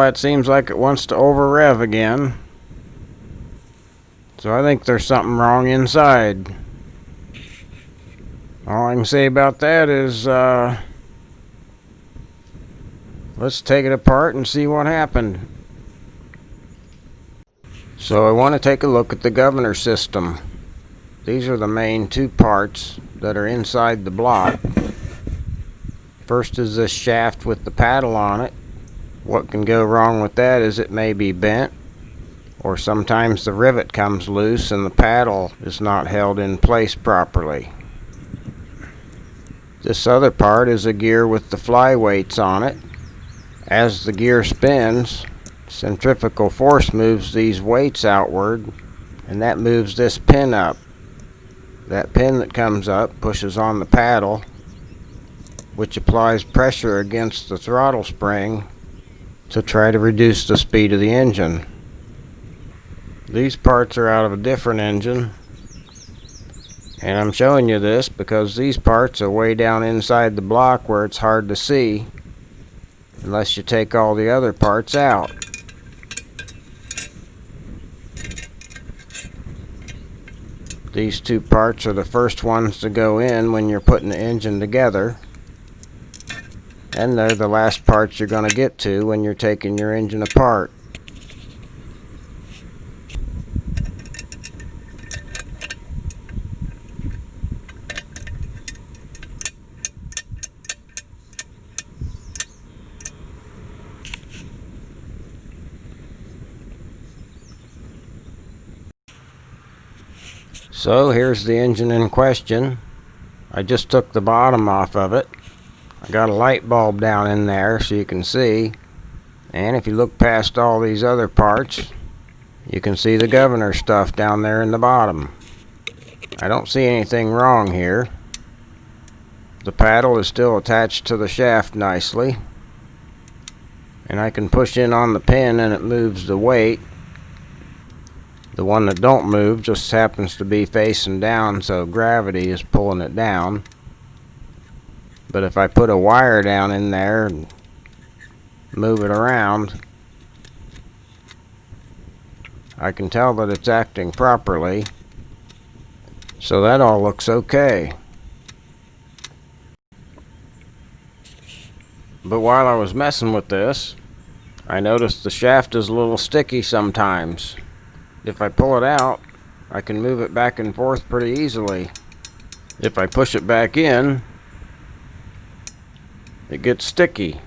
it seems like it wants to over rev again. So I think there's something wrong inside. All I can say about that is let's take it apart and see what happened. So I want to take a look at the governor system. These are the main two parts that are inside the block. First is this shaft with the paddle on it. What can go wrong with that is it may be bent, or sometimes the rivet comes loose and the paddle is not held in place properly. This other part is a gear with the fly weights on it. As the gear spins, centrifugal force moves these weights outward, and that moves this pin up. That pin that comes up pushes on the paddle, which applies pressure against the throttle spring to try to reduce the speed of the engine. These parts are out of a different engine, and I'm showing you this because these parts are way down inside the block where it's hard to see unless you take all the other parts out. These two parts are the first ones to go in when you're putting the engine together, and they're the last parts you're going to get to when you're taking your engine apart. So here's the engine in question. I just took the bottom off of it. I got a light bulb down in there so you can see, and if you look past all these other parts, you can see the governor stuff down there in the bottom. I don't see anything wrong here. The paddle is still attached to the shaft nicely, and I can push in on the pin and it moves the weight. The one that don't move just happens to be facing down, so gravity is pulling it down. But if I put a wire down in there and move it around, I can tell that it's acting properly. So that all looks okay. But while I was messing with this, I noticed the shaft is a little sticky sometimes. If I pull it out, I can move it back and forth pretty easily. If I push it back in, it gets sticky.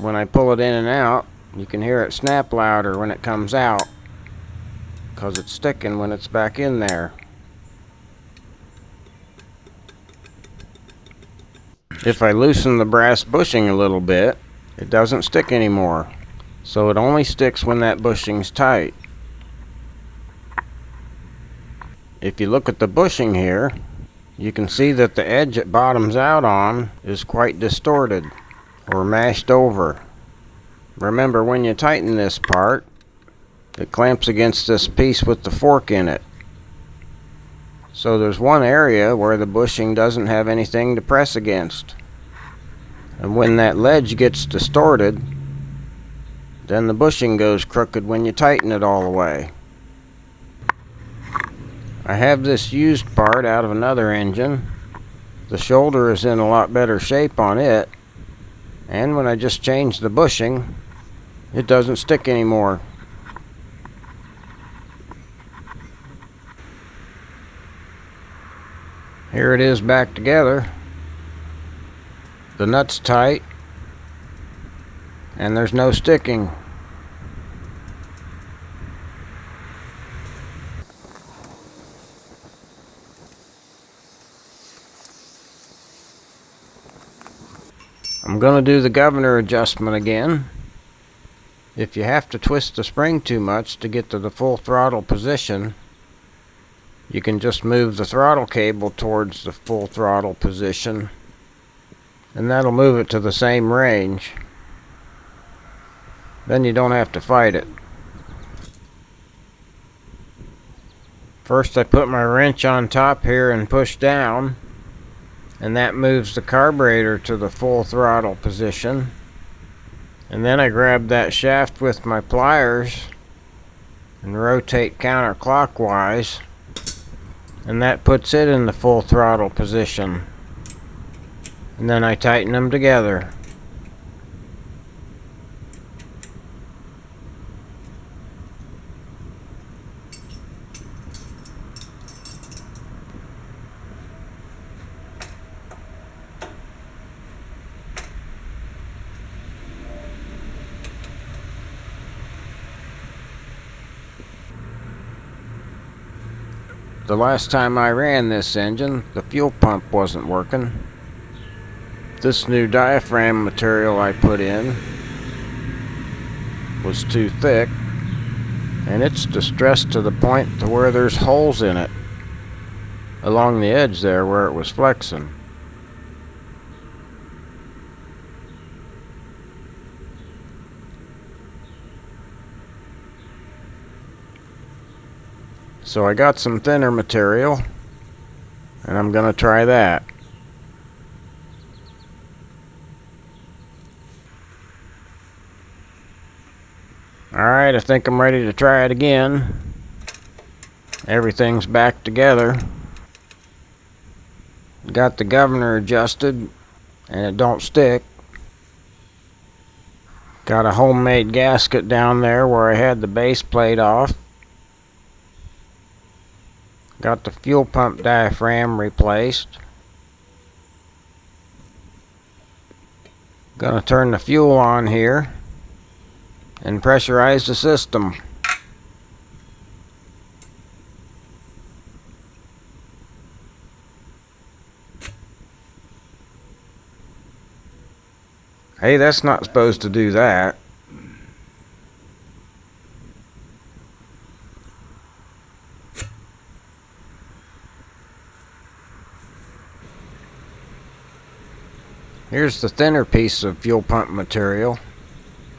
When I pull it in and out, you can hear it snap louder when it comes out, because it's sticking when it's back in there. If I loosen the brass bushing a little bit, it doesn't stick anymore. So it only sticks when that bushing's tight. If you look at the bushing here, you can see that the edge it bottoms out on is quite distorted or mashed over. Remember, when you tighten this part, it clamps against this piece with the fork in it. So there's one area where the bushing doesn't have anything to press against. And when that ledge gets distorted, then the bushing goes crooked when you tighten it all the way. I have this used part out of another engine. The shoulder is in a lot better shape on it, and when I just change the bushing, it doesn't stick anymore. Here it is back together. The nut's tight, and there's no sticking. I'm going to do the governor adjustment again. If you have to twist the spring too much to get to the full throttle position, you can just move the throttle cable towards the full throttle position, and that'll move it to the same range. Then you don't have to fight it. First I put my wrench on top here and push down, and that moves the carburetor to the full throttle position. And then I grab that shaft with my pliers and rotate counterclockwise, and that puts it in the full throttle position. And then I tighten them together. The last time I ran this engine, the fuel pump wasn't working. This new diaphragm material I put in was too thick, and it's distressed to the point to where there's holes in it along the edge there where it was flexing. So I got some thinner material, and I'm gonna try that. Alright, I think I'm ready to try it again. Everything's back together. Got the governor adjusted, and it don't stick. Got a homemade gasket down there where I had the base plate off. Got the fuel pump diaphragm replaced. Gonna turn the fuel on here and pressurize the system. Hey, that's not supposed to do that. Here's the thinner piece of fuel pump material.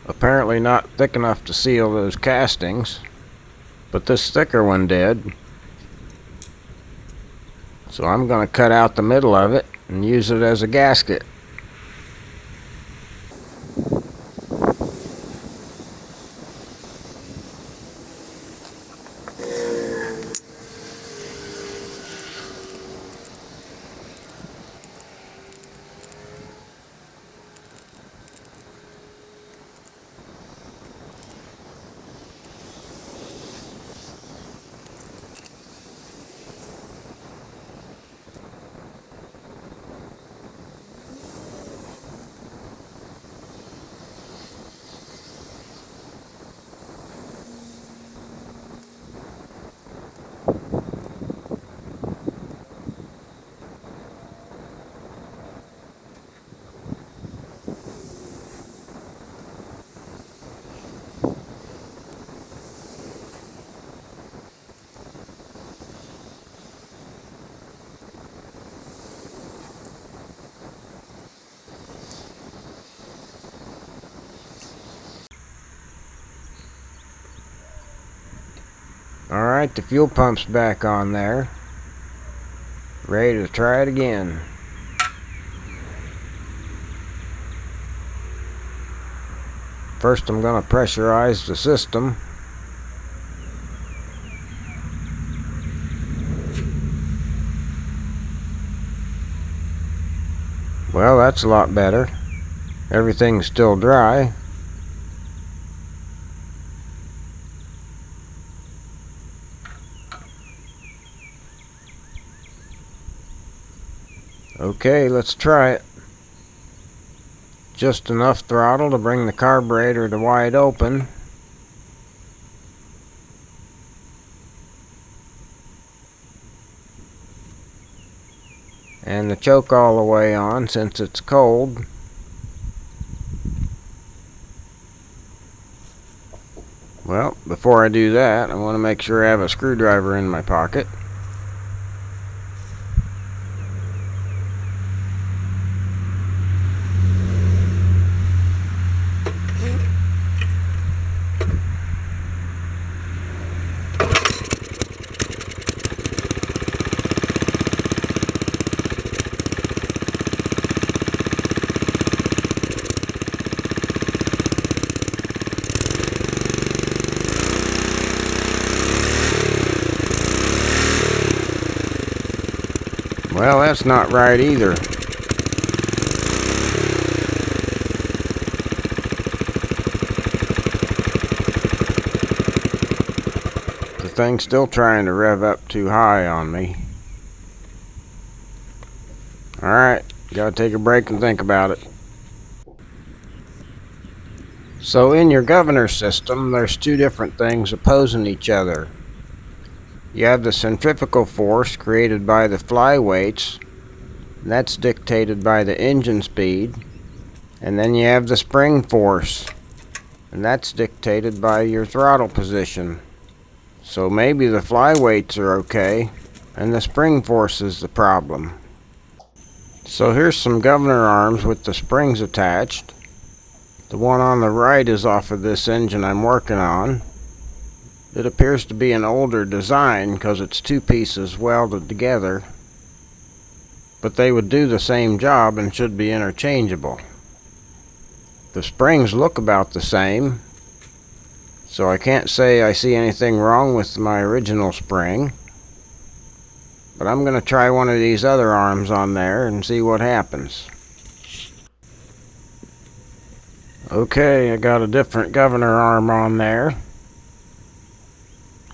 Apparently not thick enough to seal those castings, but this thicker one did. So I'm going to cut out the middle of it and use it as a gasket. Alright, the fuel pump's back on there. Ready to try it again. First I'm going to pressurize the system. Well, that's a lot better. Everything's still dry. Okay, let's try it. Just enough throttle to bring the carburetor to wide open. And the choke all the way on since it's cold. Well, before I do that, I want to make sure I have a screwdriver in my pocket. Well, that's not right either. The thing's still trying to rev up too high on me. Alright, gotta take a break and think about it. So in your governor system, there's two different things opposing each other. You have the centrifugal force created by the flyweights, and that's dictated by the engine speed. And then you have the spring force, and that's dictated by your throttle position. So maybe the flyweights are okay, and the spring force is the problem. So here's some governor arms with the springs attached. The one on the right is off of this engine I'm working on. It appears to be an older design because it's two pieces welded together, but they would do the same job and should be interchangeable. The springs look about the same, so I can't say I see anything wrong with my original spring, but I'm going to try one of these other arms on there and see what happens. Okay, I got a different governor arm on there,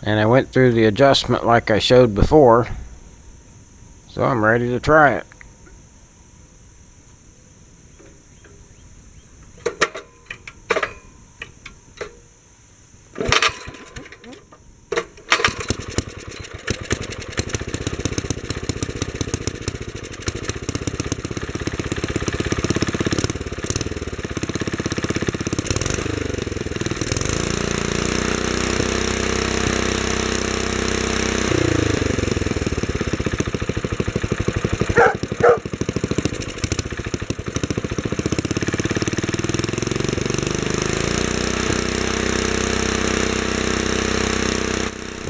and I went through the adjustment like I showed before, so I'm ready to try it.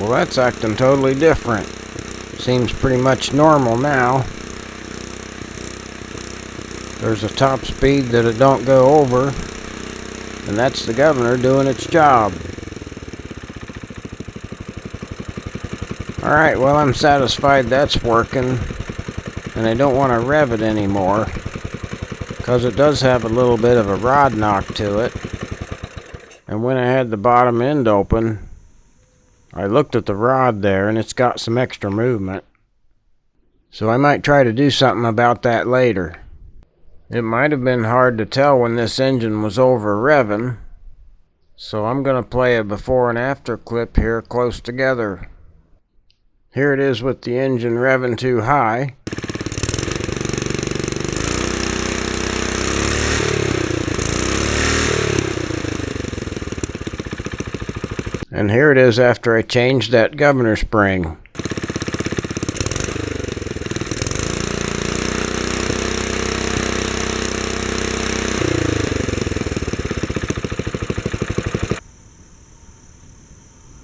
Well, that's acting totally different. Seems pretty much normal now. There's a top speed that it don't go over, and that's the governor doing its job. Alright, well, I'm satisfied that's working, and I don't want to rev it anymore, because it does have a little bit of a rod knock to it. And when I had the bottom end open, I looked at the rod there, and it's got some extra movement. So I might try to do something about that later. It might have been hard to tell when this engine was over revving, so I'm going to play a before and after clip here close together. Here it is with the engine revving too high. And here it is after I changed that governor spring.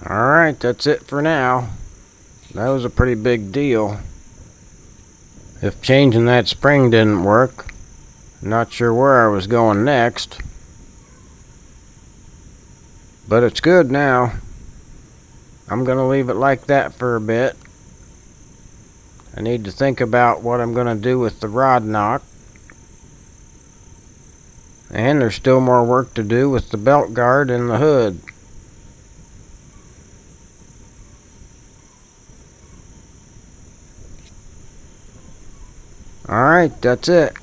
Alright, that's it for now. That was a pretty big deal. If changing that spring didn't work, I'm not sure where I was going next. But it's good now. I'm going to leave it like that for a bit. I need to think about what I'm going to do with the rod knock. And there's still more work to do with the belt guard and the hood. Alright, that's it.